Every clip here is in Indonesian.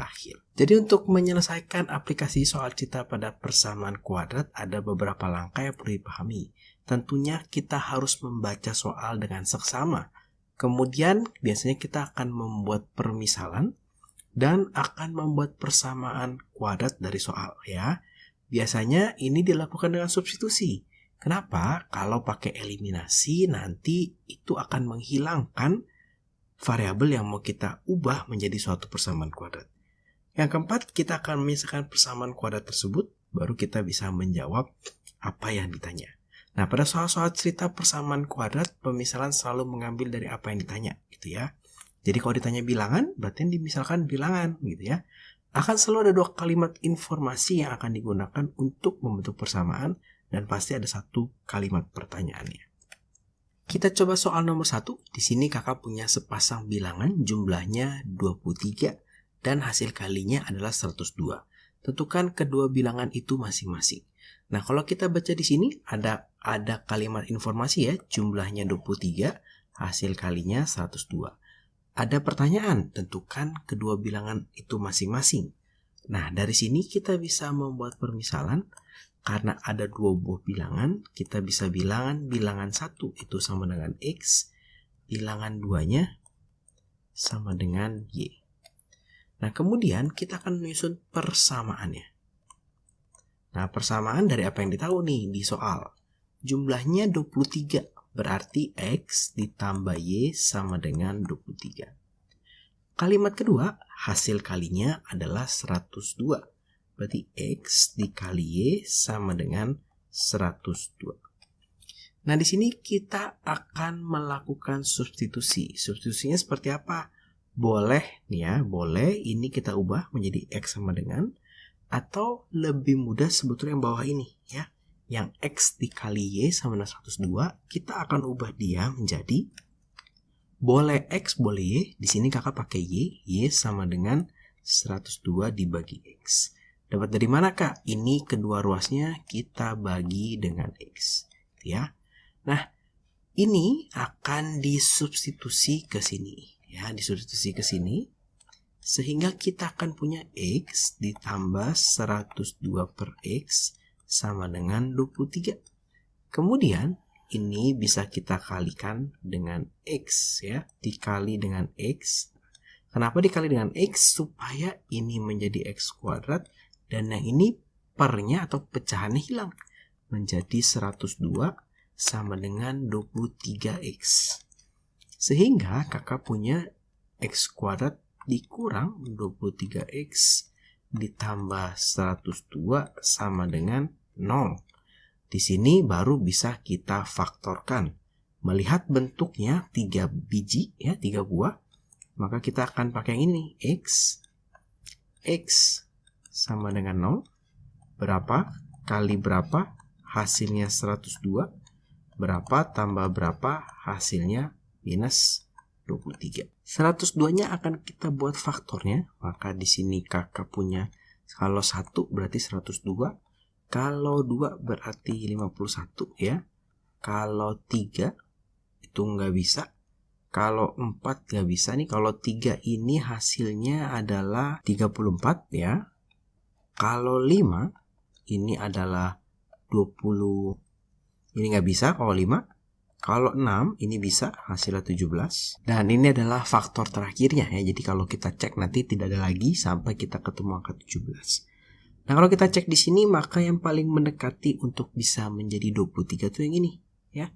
terakhir. Jadi untuk menyelesaikan aplikasi soal cita pada persamaan kuadrat ada beberapa langkah yang perlu dipahami. Tentunya kita harus membaca soal dengan seksama. Kemudian biasanya kita akan membuat permisalan dan akan membuat persamaan kuadrat dari soal ya. Biasanya ini dilakukan dengan substitusi. Kenapa? Kalau pakai eliminasi nanti itu akan menghilangkan variabel yang mau kita ubah menjadi suatu persamaan kuadrat. Yang keempat, kita akan memisahkan persamaan kuadrat tersebut, baru kita bisa menjawab apa yang ditanya. Nah, pada soal-soal cerita persamaan kuadrat, pemisalan selalu mengambil dari apa yang ditanya, gitu ya. Jadi kalau ditanya bilangan, berarti dimisalkan bilangan, gitu ya. Akan selalu ada dua kalimat informasi yang akan digunakan untuk membentuk persamaan, dan pasti ada satu kalimat pertanyaannya. Kita coba soal nomor 1. Di sini kakak punya sepasang bilangan jumlahnya 23 dan hasil kalinya adalah 102. Tentukan kedua bilangan itu masing-masing. Nah, kalau kita baca di sini ada kalimat informasi ya, jumlahnya 23, hasil kalinya 102. Ada pertanyaan, tentukan kedua bilangan itu masing-masing. Nah, dari sini kita bisa membuat permisalan. Karena ada dua buah bilangan, kita bisa bilangan 1 itu sama dengan X, bilangan 2-nya sama dengan Y. Nah, kemudian kita akan menyusun persamaannya. Nah, persamaan dari apa yang ditahu nih di soal. Jumlahnya 23, berarti X ditambah Y sama dengan 23. Kalimat kedua, hasil kalinya adalah 102. Berarti X dikali Y sama dengan 102. Nah, di sini kita akan melakukan substitusi. Substitusinya seperti apa? Boleh nih ya, boleh ini kita ubah menjadi X sama dengan, atau lebih mudah sebetulnya yang bawah ini ya. Yang X dikali Y sama dengan 102, kita akan ubah dia menjadi boleh X, boleh Y. Di sini kakak pakai Y sama dengan 102 dibagi X. Dapat dari mana kak? Ini kedua ruasnya kita bagi dengan X. Ya. Nah, ini akan disubstitusi ke sini. Ya, disubstitusi ke sini. Sehingga kita akan punya X ditambah 102 per X sama dengan 23. Kemudian, ini bisa kita kalikan dengan X. Ya, dikali dengan X. Kenapa dikali dengan X? Supaya ini menjadi X kuadrat. Dan yang ini pernya atau pecahannya hilang. Menjadi 102 sama dengan 23X. Sehingga kakak punya X kuadrat dikurang 23X ditambah 102 sama dengan 0. Di sini baru bisa kita faktorkan. Melihat bentuknya 3 biji, ya 3 buah. Maka kita akan pakai yang ini. X sama dengan 0, berapa kali berapa, hasilnya 102, berapa tambah berapa, hasilnya minus 23. 102-nya akan kita buat faktornya, maka di sini kakak punya, kalau 1 berarti 102, kalau 2 berarti 51 ya, kalau 3 itu nggak bisa, kalau 4 nggak bisa nih, kalau 3 ini hasilnya adalah 34 ya. Kalau 5 ini adalah 20. Ini nggak bisa kalau 5. Kalau 6 ini bisa, hasilnya 17. Dan ini adalah faktor terakhirnya ya. Jadi kalau kita cek nanti tidak ada lagi sampai kita ketemu angka 17. Nah, kalau kita cek di sini maka yang paling mendekati untuk bisa menjadi 23 itu yang ini ya.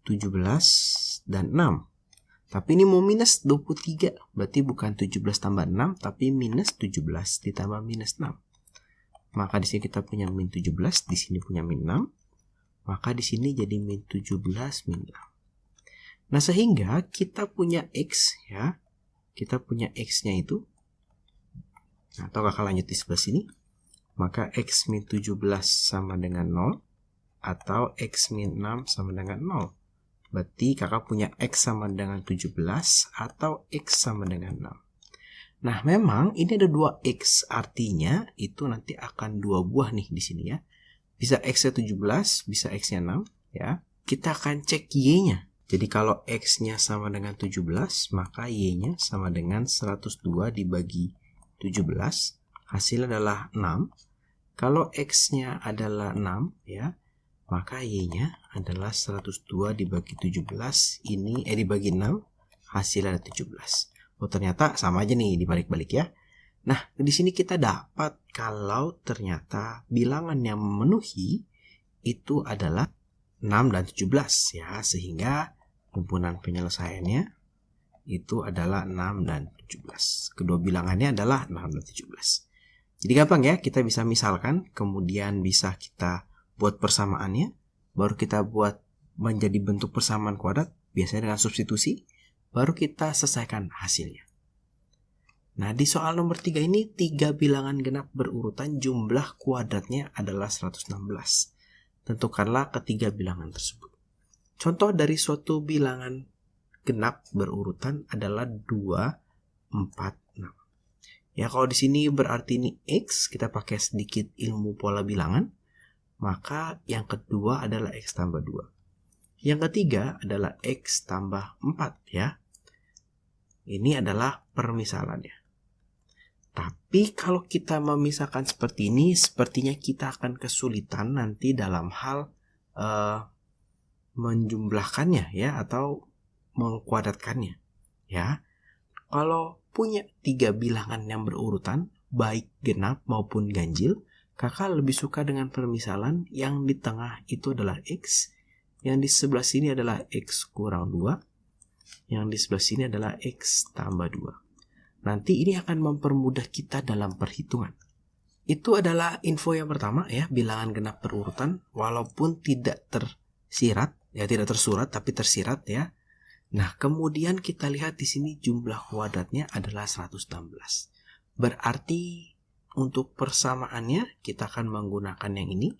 17 dan 6. Tapi ini mau minus 23. Berarti bukan 17 tambah 6 tapi minus 17 ditambah minus 6. Maka di sini kita punya min 17, di sini punya min 6. Maka di sini jadi min 17 min 6. Nah, sehingga kita punya X ya. Kita punya X-nya itu. Nah, atau kakak lanjut di sebelah sini. Maka X min 17 sama dengan 0. Atau X min 6 sama dengan 0. Berarti kakak punya X sama dengan 17 atau X sama dengan 6. Nah, memang ini ada 2X, artinya itu nanti akan 2 buah nih di sini ya. Bisa X-nya 17, bisa X-nya 6 ya. Kita akan cek Y-nya. Jadi kalau X-nya sama dengan 17, maka Y-nya sama dengan 102 dibagi 17, hasilnya adalah 6. Kalau X-nya adalah 6 ya, maka Y-nya adalah 102 dibagi 17, dibagi 6, hasilnya ada 17. Oh, ternyata sama aja nih dibalik-balik ya. Nah, di sini kita dapat kalau ternyata bilangan yang memenuhi itu adalah 6 dan 17 ya, sehingga kumpulan penyelesaiannya itu adalah 6 dan 17. Kedua bilangannya adalah 6 dan 17. Jadi gampang ya, kita bisa misalkan, kemudian bisa kita buat persamaannya, baru kita buat menjadi bentuk persamaan kuadrat, biasanya dengan substitusi, baru kita selesaikan hasilnya. Nah, di soal nomor 3 ini, 3 bilangan genap berurutan, jumlah kuadratnya adalah 116. Tentukanlah ketiga bilangan tersebut. Contoh dari suatu bilangan genap berurutan adalah 2, 4, 6. Ya, kalau di sini berarti ini X, kita pakai sedikit ilmu pola bilangan, maka yang kedua adalah X tambah 2. Yang ketiga adalah X tambah 4 ya. Ini adalah permisalannya. Tapi kalau kita memisahkan seperti ini, sepertinya kita akan kesulitan nanti dalam hal menjumlahkannya ya, atau mengkuadratkannya ya. Kalau punya 3 bilangan yang berurutan, baik genap maupun ganjil, kakak lebih suka dengan permisalan yang di tengah itu adalah X, yang di sebelah sini adalah X kurang 2, yang di sebelah sini adalah X tambah 2. Nanti ini akan mempermudah kita dalam perhitungan. Itu adalah info yang pertama ya, bilangan genap berurutan walaupun tidak tersirat ya, tidak tersurat tapi tersirat ya. Nah, kemudian kita lihat di sini jumlah kuadratnya adalah 116. Berarti untuk persamaannya kita akan menggunakan yang ini.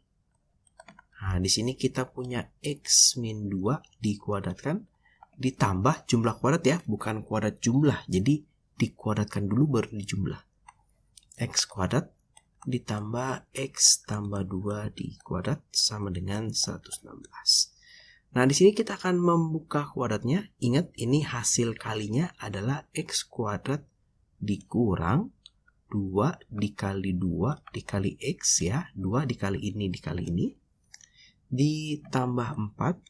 Nah, di sini kita punya X min 2 dikuadratkan ditambah jumlah kuadrat ya, bukan kuadrat jumlah. Jadi dikuadratkan dulu baru dijumlah. X kuadrat ditambah X tambah 2 dikuadrat sama dengan 116. Nah, di sini kita akan membuka kuadratnya. Ingat, ini hasil kalinya adalah X kuadrat dikurang 2 dikali 2 dikali X ya. 2 dikali ini ditambah 4.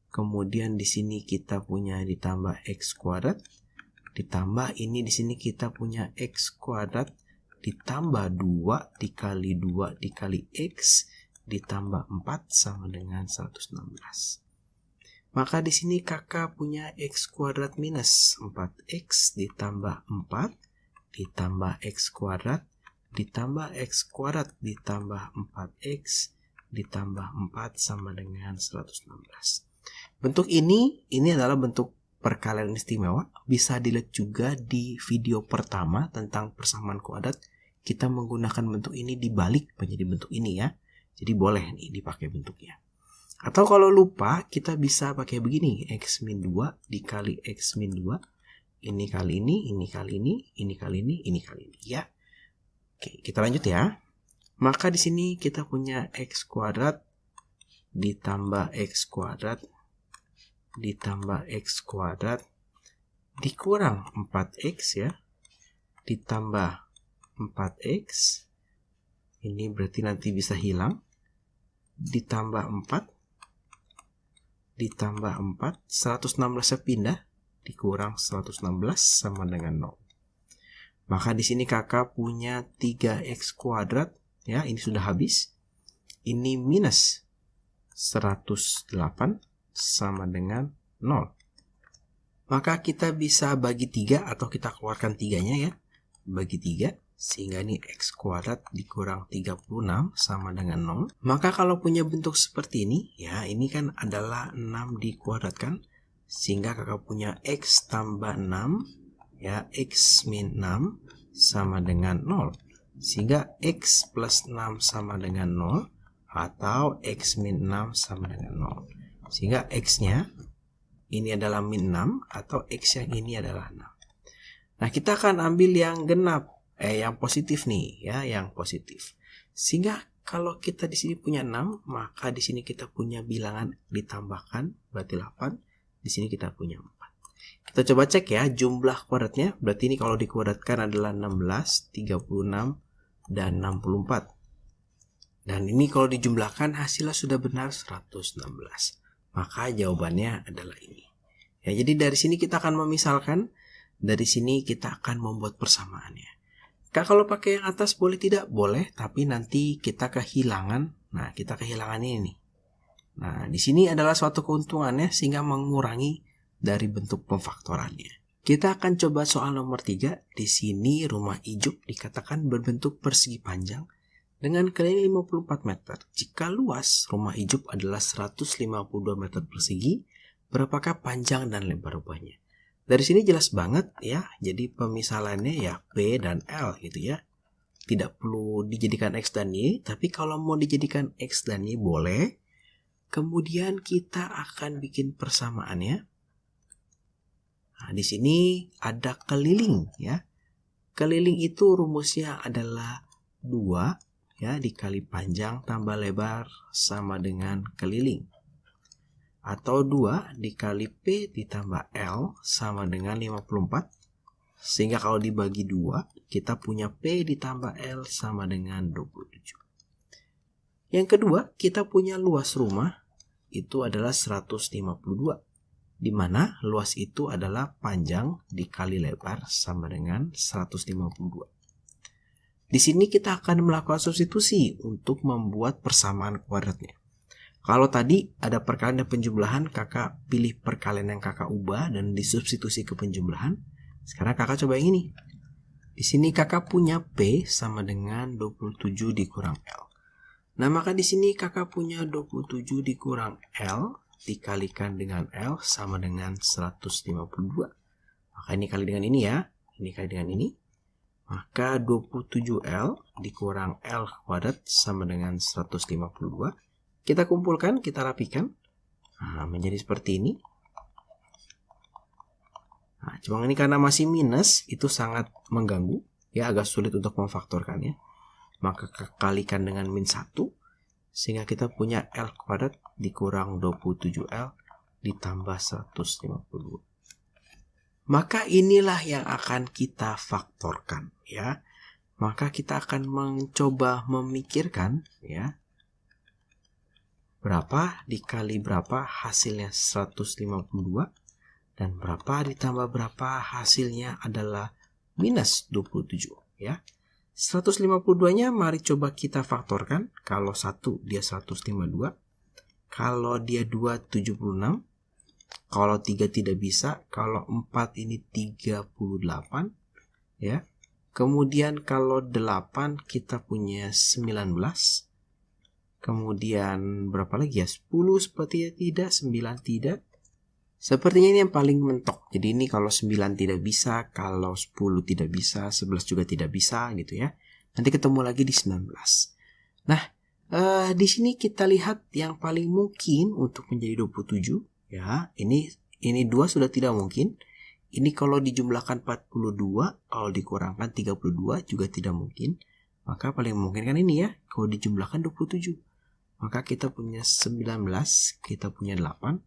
Kemudian di sini kita punya ditambah X kuadrat. Ditambah ini di sini kita punya X kuadrat ditambah 2 dikali 2 dikali X ditambah 4 sama dengan 116. Maka di sini kakak punya X kuadrat minus 4X ditambah 4 ditambah X kuadrat ditambah X kuadrat ditambah 4X ditambah 4 sama dengan 116. Bentuk ini adalah bentuk perkalian istimewa. Bisa dilihat juga di video pertama tentang persamaan kuadrat. Kita menggunakan bentuk ini dibalik menjadi bentuk ini ya. Jadi boleh nih dipakai bentuknya. Atau kalau lupa, kita bisa pakai begini. X min 2 dikali X min 2. Ini kali ini, ini kali ini, ini kali ini, ini kali ini ya. Oke, kita lanjut ya. Maka di sini kita punya X kuadrat ditambah X kuadrat ditambah X kuadrat dikurang 4X ya. Ditambah 4X. Ini berarti nanti bisa hilang. Ditambah 4. Ditambah 4. 116 pindah. Dikurang 116 sama dengan 0. Maka di sini kakak punya 3X kuadrat. Ya, ini sudah habis. Ini minus 108 sama dengan 0. Maka kita bisa bagi 3 atau kita keluarkan 3-nya ya. Bagi 3. Sehingga ini X kuadrat dikurang 36 sama dengan 0. Maka kalau punya bentuk seperti ini, ya ini kan adalah 6 dikuadratkan. Sehingga kakak punya X tambah 6, ya X min 6 sama dengan 0. Sehingga X plus 6 sama dengan 0 atau X min 6 sama dengan 0. Sehingga X-nya ini adalah min 6 atau X yang ini adalah 6. Nah, kita akan ambil yang genap. Yang positif nih ya, yang positif. Sehingga kalau kita di sini punya 6, maka di sini kita punya bilangan ditambahkan berarti 8, di sini kita punya 4. Kita coba cek ya jumlah kuadratnya. Berarti ini kalau dikuadratkan adalah 16, 36, dan 64. Dan ini kalau dijumlahkan hasilnya sudah benar 116. Maka jawabannya adalah ini. Ya, jadi dari sini kita akan memisalkan. Dari sini kita akan membuat persamaannya. Kak, kalau pakai yang atas boleh tidak? Boleh, tapi nanti kita kehilangan. Nah, kita kehilangan ini nih. Nah, di sini adalah suatu keuntungannya sehingga mengurangi dari bentuk pemfaktorannya. Kita akan coba soal nomor 3. Di sini rumah ijuk dikatakan berbentuk persegi panjang dengan keliling 54 meter. Jika luas rumah ijuk adalah 152 meter persegi, berapakah panjang dan lebar rumahnya? Dari sini jelas banget ya, jadi pemisalannya ya P dan L gitu ya. Tidak perlu dijadikan X dan Y, tapi kalau mau dijadikan X dan Y boleh. Kemudian kita akan bikin persamaannya. Nah, di sini ada keliling ya. Keliling itu rumusnya adalah 2 ya dikali panjang tambah lebar sama dengan keliling. Atau 2 dikali P ditambah L sama dengan 54. Sehingga kalau dibagi 2, kita punya P ditambah L sama dengan 27. Yang kedua, kita punya luas rumah itu adalah 152. Di mana luas itu adalah panjang dikali lebar sama dengan 152. Di sini kita akan melakukan substitusi untuk membuat persamaan kuadratnya. Kalau tadi ada perkalian dan penjumlahan, kakak pilih perkalian yang kakak ubah dan disubstitusi ke penjumlahan. Sekarang kakak coba yang ini. Di sini kakak punya P sama dengan 27 dikurang L. Nah, maka di sini kakak punya 27 dikurang L dikalikan dengan L sama dengan 152. Maka ini kali dengan ini ya. Ini kali dengan ini. Maka 27L dikurang L kuadrat sama dengan 152. Kita kumpulkan, kita rapikan. Nah, menjadi seperti ini. Nah, cuma ini karena masih minus, itu sangat mengganggu. Ya, agak sulit untuk memfaktorkannya. Maka kalikan dengan min 1. Sehingga kita punya L kuadrat dikurang 27L ditambah 152. Maka inilah yang akan kita faktorkan. Ya. Maka kita akan mencoba memikirkan ya. Berapa dikali berapa hasilnya 152 dan berapa ditambah berapa hasilnya adalah minus 27 ya. 152-nya mari coba kita faktorkan. Kalau 1 dia 152, kalau dia 2 76, kalau 3 tidak bisa, kalau 4 ini 38 ya. Kemudian kalau 8 kita punya 19. Kemudian berapa lagi ya? 10 sepertinya tidak, 9 tidak. Sepertinya ini yang paling mentok. Jadi ini kalau 9 tidak bisa, kalau 10 tidak bisa, 11 juga tidak bisa gitu ya. Nanti ketemu lagi di 19. Nah, di sini kita lihat yang paling mungkin untuk menjadi 27 ya. Ini 2 sudah tidak mungkin. Ini kalau dijumlahkan 42, kalau dikurangkan 32 juga tidak mungkin. Maka paling mungkin kan ini ya, kalau dijumlahkan 27. Maka kita punya 19, kita punya 8,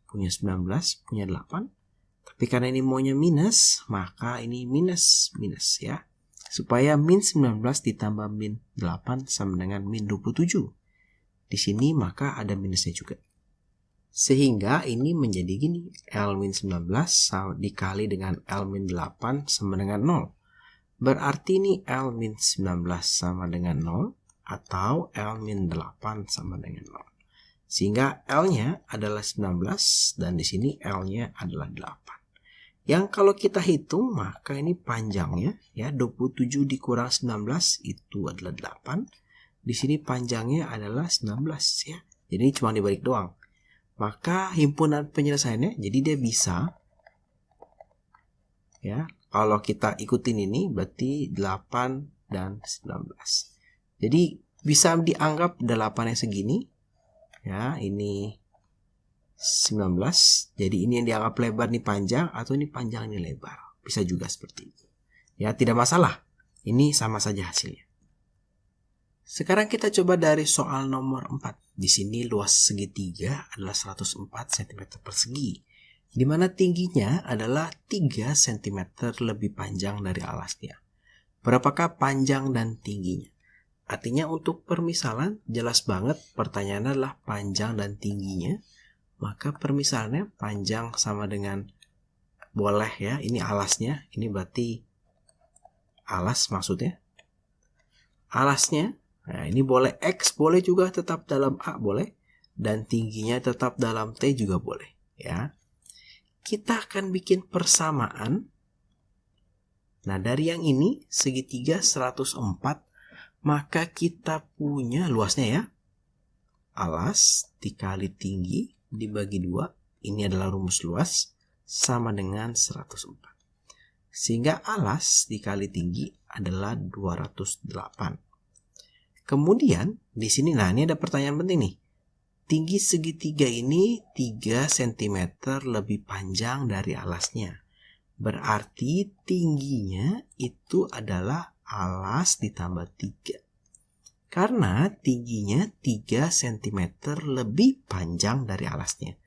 punya 19, punya 8. Tapi karena ini maunya minus, maka ini minus ya. Supaya min 19 ditambah min 8 sama dengan min 27. Di sini maka ada minusnya juga. Sehingga ini menjadi gini, L min 19 dikali dengan L min 8 sama dengan 0. Berarti ini L min 19 sama dengan 0. Atau L min 8 sama dengan 0. Sehingga L-nya adalah 19 dan di sini L-nya adalah 8. Yang kalau kita hitung maka ini panjangnya ya 27 dikurang 19 itu adalah 8. Di sini panjangnya adalah 19 ya. Jadi ini cuma dibalik doang. Maka himpunan penyelesaiannya jadi dia bisa ya. Kalau kita ikutin ini berarti 8 dan 19. Jadi bisa dianggap 8-nya segini. Ya, ini 19. Jadi ini yang dianggap lebar ini panjang atau ini panjang ini lebar. Bisa juga seperti itu. Ya, tidak masalah. Ini sama saja hasilnya. Sekarang kita coba dari soal nomor 4. Di sini luas segitiga adalah 104 cm persegi. di mana tingginya adalah 3 cm lebih panjang dari alasnya. Berapakah panjang dan tingginya? Artinya untuk permisalan jelas banget pertanyaannya adalah panjang dan tingginya. Maka permisalannya panjang sama dengan boleh ya, ini alasnya, ini berarti alas maksudnya. Alasnya, nah ini boleh X, boleh juga tetap dalam A, boleh. Dan tingginya tetap dalam T juga boleh ya. Kita akan bikin persamaan. Nah dari yang ini segitiga 104, maka kita punya luasnya ya, alas dikali tinggi dibagi 2, ini adalah rumus luas, sama dengan 104. Sehingga alas dikali tinggi adalah 208. Kemudian di sini, nah ini ada pertanyaan penting nih. Tinggi segitiga ini 3 cm lebih panjang dari alasnya. Berarti tingginya itu adalah alas ditambah 3. Karena tingginya 3 cm lebih panjang dari alasnya.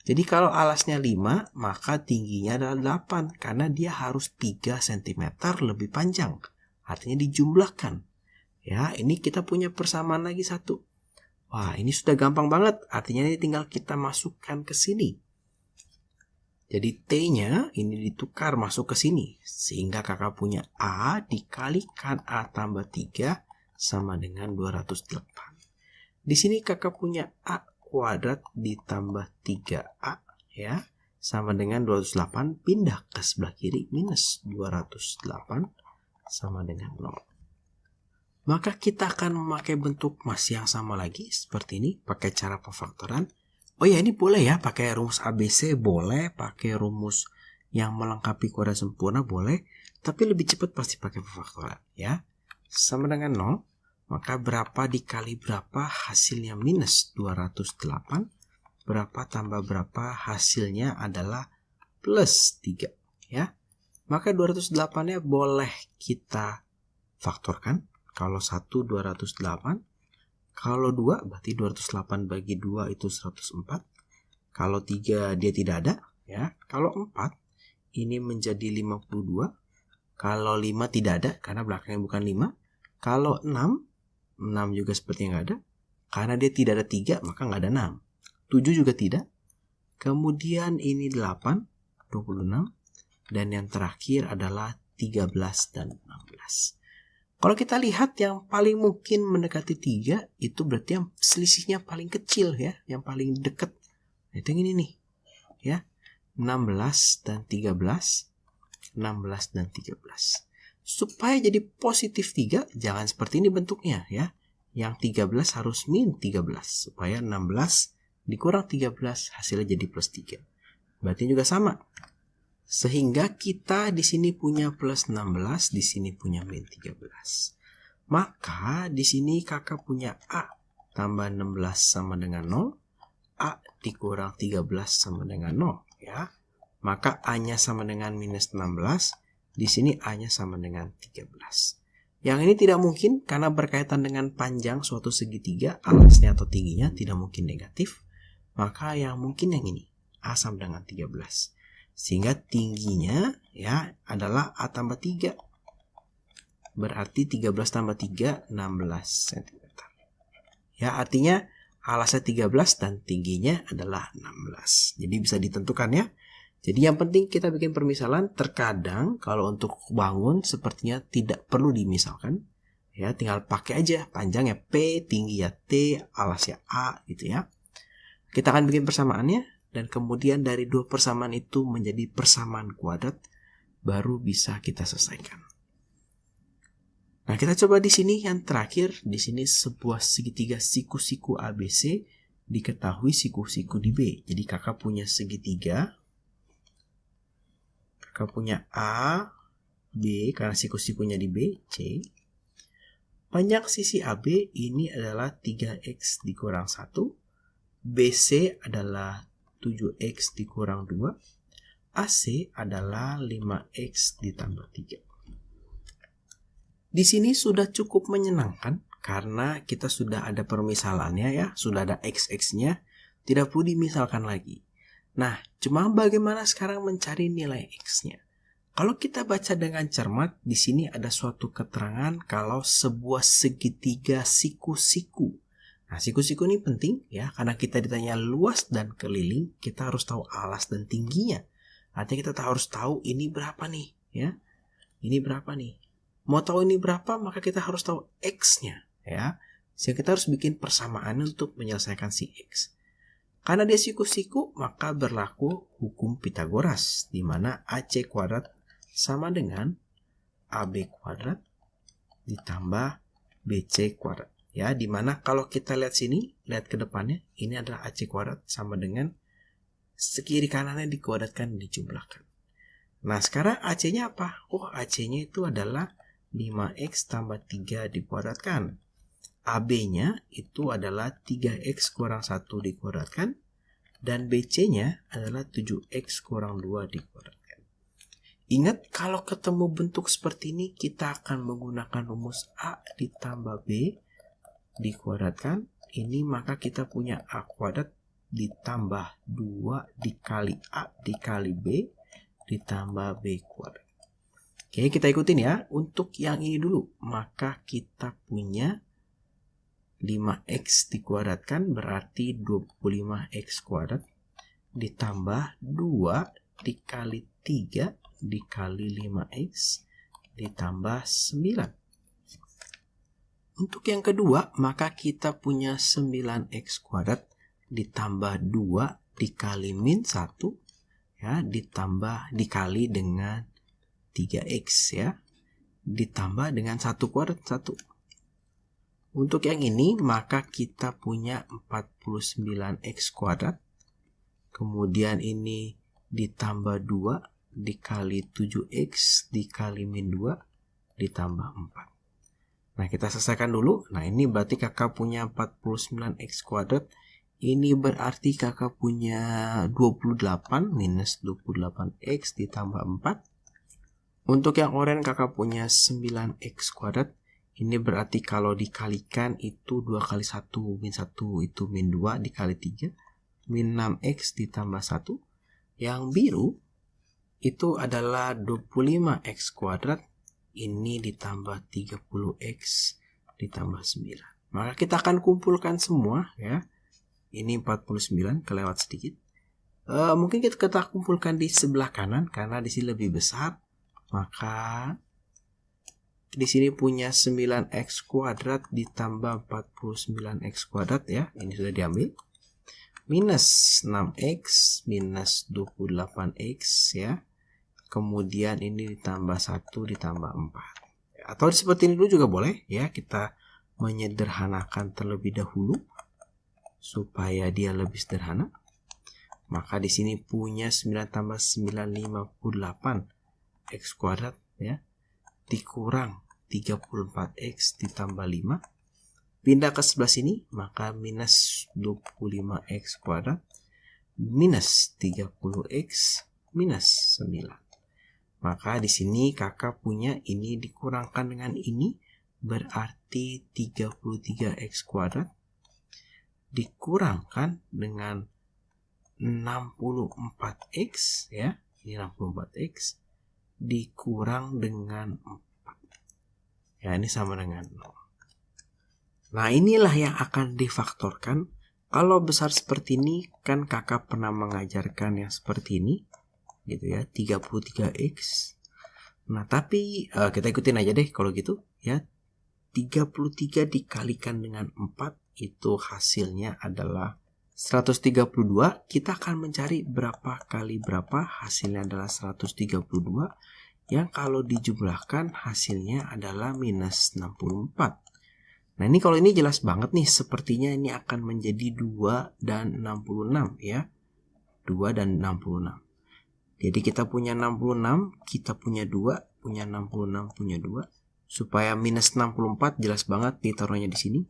Jadi kalau alasnya 5, maka tingginya adalah 8. Karena dia harus 3 cm lebih panjang. Artinya dijumlahkan. Ya, ini kita punya persamaan lagi satu. Wah, ini sudah gampang banget. Artinya ini tinggal kita masukkan ke sini. Jadi T-nya ini ditukar masuk ke sini. Sehingga kakak punya A dikalikan A tambah 3 sama dengan 208. Di sini kakak punya A kuadrat ditambah 3A ya, sama dengan 208, pindah ke sebelah kiri, minus 208 sama dengan 0. Maka kita akan memakai bentuk masih yang sama lagi seperti ini, pakai cara pemfaktoran. Oh ya, ini boleh ya pakai rumus ABC, boleh pakai rumus yang melengkapi kuadrat sempurna, boleh, tapi lebih cepat pasti pakai pemfaktoran ya. Sama dengan 0. Maka berapa dikali berapa hasilnya minus 208. Berapa tambah berapa hasilnya adalah plus 3 ya. Maka 208-nya boleh kita faktorkan. Kalau 1 208. Kalau 2 berarti 208 bagi 2 itu 104. Kalau 3 dia tidak ada ya. Kalau 4 ini menjadi 52. Kalau 5 tidak ada karena belakangnya bukan 5. Kalau 6 juga seperti yang ada. Karena dia tidak ada 3, maka nggak ada 6. 7 juga tidak. Kemudian ini 8, 26. Dan yang terakhir adalah 13 dan 16. Kalau kita lihat yang paling mungkin mendekati 3, itu berarti yang selisihnya paling kecil ya. Yang paling dekat. Itu yang ini nih. Ya, 16 dan 13. 16 dan 13. Supaya jadi positif 3, jangan seperti ini bentuknya ya. Yang 13 harus min 13. Supaya 16 dikurang 13 hasilnya jadi plus 3. Berarti juga sama. Sehingga kita di sini punya plus 16, di sini punya min 13. Maka di sini kakak punya A tambah 16 sama dengan 0. A dikurang 13 sama dengan 0 ya. Maka A-nya sama dengan minus 16. Di sini A-nya sama dengan 13. Yang ini tidak mungkin karena berkaitan dengan panjang suatu segitiga, alasnya atau tingginya tidak mungkin negatif. Maka yang mungkin yang ini, A sama dengan 13. Sehingga tingginya ya adalah A tambah 3. Berarti 13 tambah 3, 16 cm. Ya, artinya alasnya 13 dan tingginya adalah 16. Jadi bisa ditentukan ya. Jadi yang penting kita bikin permisalan. Terkadang kalau untuk bangun sepertinya tidak perlu dimisalkan. Ya, tinggal pakai aja panjangnya P, tinggi ya T, alasnya A gitu ya. Kita akan bikin persamaannya dan kemudian dari dua persamaan itu menjadi persamaan kuadrat baru bisa kita selesaikan. Nah, kita coba di sini yang terakhir, di sini sebuah segitiga siku-siku ABC diketahui siku-siku di B. Jadi kakak punya segitiga. Kakak punya A, B, karena siku-sikunya di B, C. Panjang sisi AB ini adalah 3X dikurang 1. BC adalah 7X dikurang 2. AC adalah 5X ditambah 3. Di sini sudah cukup menyenangkan karena kita sudah ada permisalannya ya, sudah ada X-X-nya, tidak perlu dimisalkan lagi. Nah, cuma bagaimana sekarang mencari nilai X-nya? Kalau kita baca dengan cermat, di sini ada suatu keterangan kalau sebuah segitiga siku-siku. Nah, siku-siku ini penting ya, karena kita ditanya luas dan keliling, kita harus tahu alas dan tingginya. Artinya kita harus tahu ini berapa nih, ya. Ini berapa nih? Mau tahu ini berapa, maka kita harus tahu X-nya, ya. Sehingga kita harus bikin persamaan untuk menyelesaikan si X. Karena dia siku-siku, maka berlaku hukum Pitagoras, di mana AC kuadrat sama dengan AB kuadrat ditambah BC kuadrat. Ya, di mana kalau kita lihat sini, lihat ke depannya, ini adalah AC kuadrat sama dengan sekiri kanannya dikuadratkan, dijumlahkan. Nah, sekarang AC-nya apa? Oh, AC-nya itu adalah 5X tambah 3 dikuadratkan. AB-nya itu adalah 3X kurang 1 dikuadratkan. Dan BC-nya adalah 7X kurang 2 dikuadratkan. Ingat, kalau ketemu bentuk seperti ini, kita akan menggunakan rumus A ditambah B dikuadratkan. Ini maka kita punya A kuadrat ditambah 2 dikali A dikali B ditambah B kuadrat. Oke, kita ikutin ya. Untuk yang ini dulu, maka kita punya 5X dikuadratkan berarti 25X kuadrat ditambah 2 dikali 3 dikali 5X ditambah 9. Untuk yang kedua, maka kita punya 9X kuadrat ditambah 2 dikali min 1 ya, ditambah dikali dengan 3X ya, ditambah dengan 1 kuadrat 1. Untuk yang ini, maka kita punya 49X kuadrat. Kemudian ini ditambah 2 dikali 7X dikali min 2 ditambah 4. Nah, kita selesaikan dulu. Nah, ini berarti kakak punya 49X kuadrat. Ini berarti kakak punya 28 minus 28X ditambah 4. Untuk yang oranye kakak punya 9X kuadrat. Ini berarti kalau dikalikan itu 2 kali 1 min 1 itu min 2 dikali 3. Min 6X ditambah 1. Yang biru itu adalah 25X kuadrat. Ini ditambah 30X ditambah 9. Maka kita akan kumpulkan semua ya. Ini 49 kelewat sedikit. Mungkin kita kumpulkan di sebelah kanan karena di sini lebih besar. Maka di sini punya 9X kuadrat ditambah 49X kuadrat ya. Ini sudah diambil. Minus 6X minus 28X ya. Kemudian ini ditambah 1 ditambah 4. Atau seperti ini dulu juga boleh ya. Kita menyederhanakan terlebih dahulu supaya dia lebih sederhana. Maka di sini punya 9 tambah 9 58 X kuadrat ya. Dikurang 34X ditambah 5. Pindah ke sebelah sini, maka minus 25X kuadrat minus 30X minus 9. Maka di sini kakak punya ini dikurangkan dengan ini berarti 33X kuadrat dikurangkan dengan 64X ya. Ini 64X dikurang dengan 4. Ya, ini sama dengan 0. Nah, inilah yang akan difaktorkan. Kalau besar seperti ini kan kakak pernah mengajarkan yang seperti ini. Gitu ya, 33X. Nah, tapi kita ikutin aja deh kalau gitu ya. 33 dikalikan dengan 4 itu hasilnya adalah 132. Kita akan mencari berapa kali berapa, hasilnya adalah 132. Yang kalau dijumlahkan hasilnya adalah minus 64. Nah, ini kalau ini jelas banget nih, sepertinya ini akan menjadi 2 dan 66 ya. 2 dan 66. Jadi kita punya 66, kita punya 2, punya 66, punya 2. Supaya minus 64 jelas banget ditaruhnya di sini.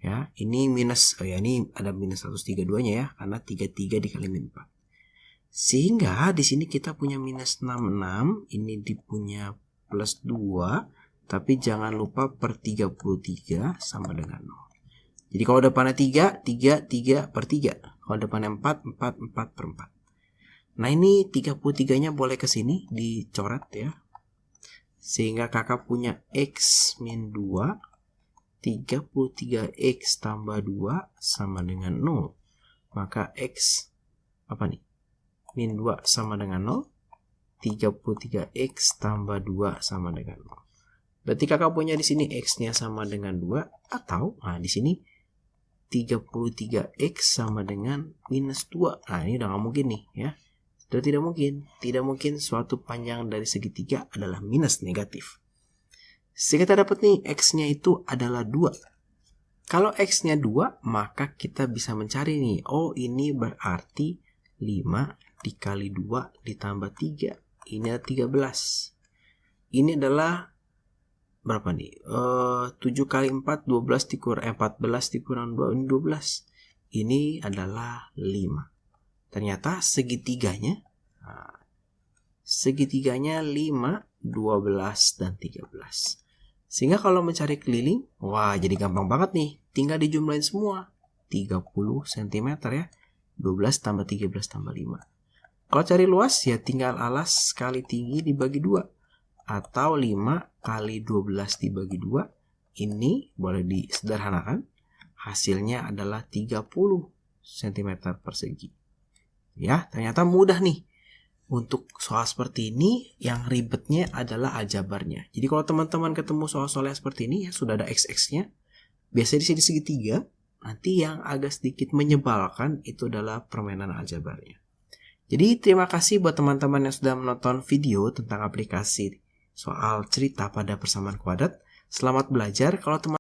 Ya, ini minus, ini ada minus 132-nya ya, karena 33 dikali min 4. Sehingga di sini kita punya minus 66, ini dipunya plus 2, tapi jangan lupa per 33 sama dengan 0. Jadi kalau depannya 3 per 3. Kalau depannya 4 per 4. Nah ini 33-nya boleh ke sini dicoret ya. Sehingga kakak punya X min 2, 33X tambah 2 sama dengan 0. Maka X apa nih? Min 2 sama dengan 0. 33X tambah 2 sama dengan 0. Berarti kakak punya di sini X-nya sama dengan 2 atau di sini 33X sama dengan minus 2. Nah, ini udah nggak mungkin nih ya. Sudah tidak mungkin. Tidak mungkin suatu panjang dari segitiga adalah minus negatif. Sehingga kita dapat nih X-nya itu adalah 2. Kalau X-nya 2, maka kita bisa mencari nih. Oh, ini berarti 5 dikali 2 ditambah 3. Ini adalah 13. Ini adalah berapa nih? 7 kali 4, 14 dikurang 2, ini 12. Ini adalah 5. Ternyata segitiganya 5, 12, dan 13. Sehingga kalau mencari keliling, wah jadi gampang banget nih. Tinggal dijumlahin semua. 30 cm ya. 12 tambah 13 tambah 5. Kalau cari luas ya tinggal alas kali tinggi dibagi 2. Atau 5 kali 12 dibagi 2. Ini boleh disederhanakan. Hasilnya adalah 30 cm persegi. Ya, ternyata mudah nih. Untuk soal seperti ini, yang ribetnya adalah aljabarnya. Jadi kalau teman-teman ketemu soal-soal yang seperti ini, ya sudah ada x-nya. Biasanya di sini segitiga. Nanti yang agak sedikit menyebalkan itu adalah permainan aljabarnya. Jadi terima kasih buat teman-teman yang sudah menonton video tentang aplikasi soal cerita pada persamaan kuadrat. Selamat belajar. Kalau teman